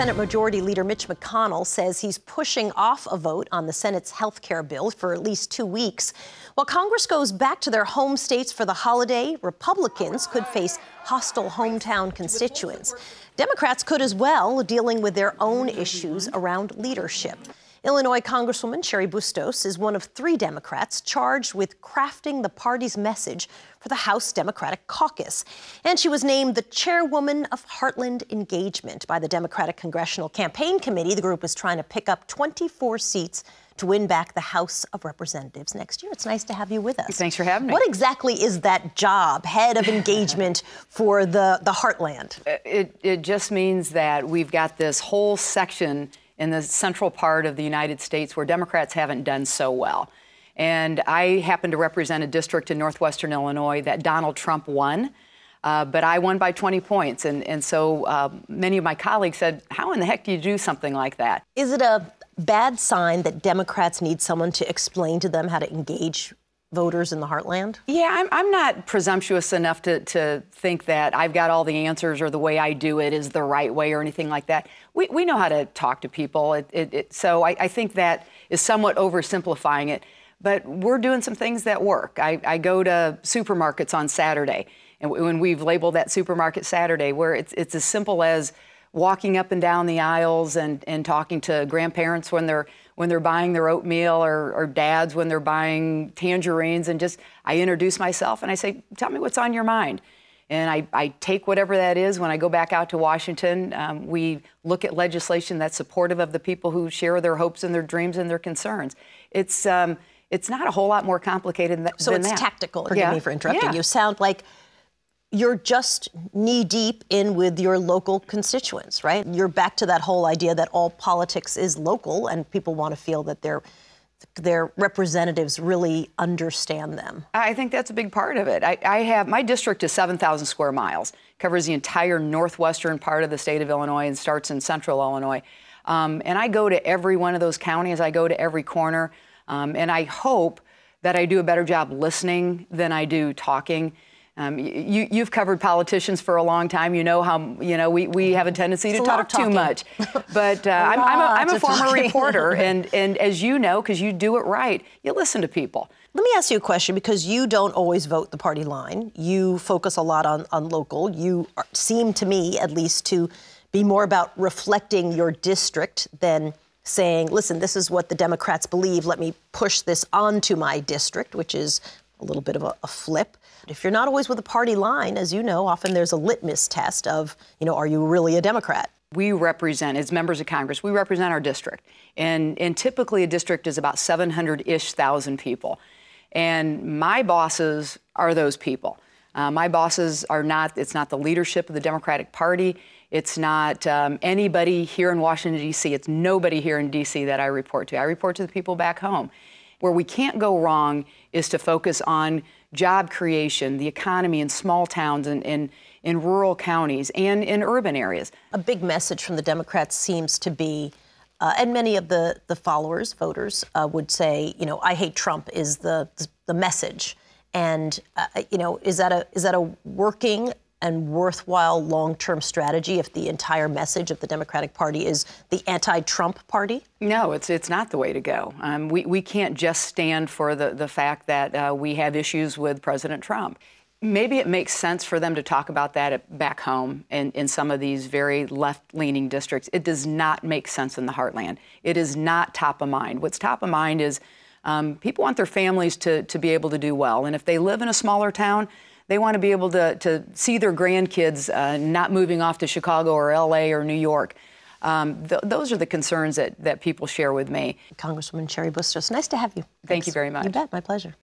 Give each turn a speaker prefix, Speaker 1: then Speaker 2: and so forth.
Speaker 1: Senate Majority Leader Mitch McConnell says he's pushing off a vote on the Senate's health care bill for at least 2 weeks. While Congress goes back to their home states for the holiday, Republicans could face hostile hometown constituents. Democrats could as well, dealing with their own issues around leadership. Illinois Congresswoman Cheri Bustos is one of 3 Democrats charged with crafting the party's message for the House Democratic Caucus. And she was named the chairwoman of Heartland Engagement by the Democratic Congressional Campaign Committee. The group is trying to pick up 24 seats to win back the House of Representatives next year. It's nice to have you with us.
Speaker 2: Thanks for having me.
Speaker 1: What exactly is that job, head of engagement for the Heartland?
Speaker 2: It just means that we've got this whole section in the central part of the United States where Democrats haven't done so well. And I happen to represent a district in northwestern Illinois that Donald Trump won, but I won by 20 points. And so many of my colleagues said, how in the heck do you do something like that?
Speaker 1: Is it a bad sign that Democrats need someone to explain to them how to engage voters in the heartland?
Speaker 2: Yeah, I'm not presumptuous enough to think that I've got all the answers or the way I do it is the right way or anything like that. We know how to talk to people. So I think that is somewhat oversimplifying it. But we're doing some things that work. I go to supermarkets on Saturday, and when we've labeled that Supermarket Saturday, where it's as simple as walking up and down the aisles and talking to grandparents when they're buying their oatmeal or dads when they're buying tangerines, and just I introduce myself and I say, tell me what's on your mind. And I take whatever that is. When I go back out to Washington, we look at legislation that's supportive of the people who share their hopes and their dreams and their concerns. It's not a whole lot more complicated than that.
Speaker 1: So it's tactical. Forgive me for interrupting. You sound like you're just knee-deep in with your local constituents, right? You're back to that whole idea that all politics is local and people want to feel that their representatives really understand them.
Speaker 2: I think that's a big part of it. My district is 7,000 square miles, covers the entire northwestern part of the state of Illinois and starts in central Illinois. And I go to every one of those counties. I go to every corner. And I hope that I do a better job listening than I do talking. You've covered politicians for a long time. You know how we have a tendency to talk too much. But I'm a former reporter, and as you know, because you do it right, you listen to people.
Speaker 1: Let me ask you a question, because you don't always vote the party line. You focus a lot on local. You seem to me, at least, to be more about reflecting your district than saying, listen, this is what the Democrats believe. Let me push this onto my district, which is a little bit of a flip. If you're not always with the party line, as you know, often there's a litmus test of, are you really a Democrat?
Speaker 2: We represent, as members of Congress, we represent our district. And typically a district is about 700-ish thousand people. And my bosses are those people. My bosses are not, it's not the leadership of the Democratic Party. It's not anybody here in Washington, D.C. It's nobody here in D.C. that I report to. I report to the people back home. Where we can't go wrong is to focus on job creation, the economy in small towns and in rural counties and in urban areas.
Speaker 1: A big message from the Democrats seems to be, and many of the followers, voters, would say, I hate Trump is the message. And, is that a working and worthwhile long-term strategy if the entire message of the Democratic Party is the anti-Trump party?
Speaker 2: No, it's not the way to go. We can't just stand for the fact that we have issues with President Trump. Maybe it makes sense for them to talk about that back home in some of these very left-leaning districts. It does not make sense in the heartland. It is not top of mind. What's top of mind is people want their families to be able to do well. And if they live in a smaller town, they want to be able to see their grandkids not moving off to Chicago or L.A. or New York. Those are the concerns that people share with me.
Speaker 1: Congresswoman Cheri Bustos, nice to have you.
Speaker 2: Thank you very much.
Speaker 1: You bet, my pleasure.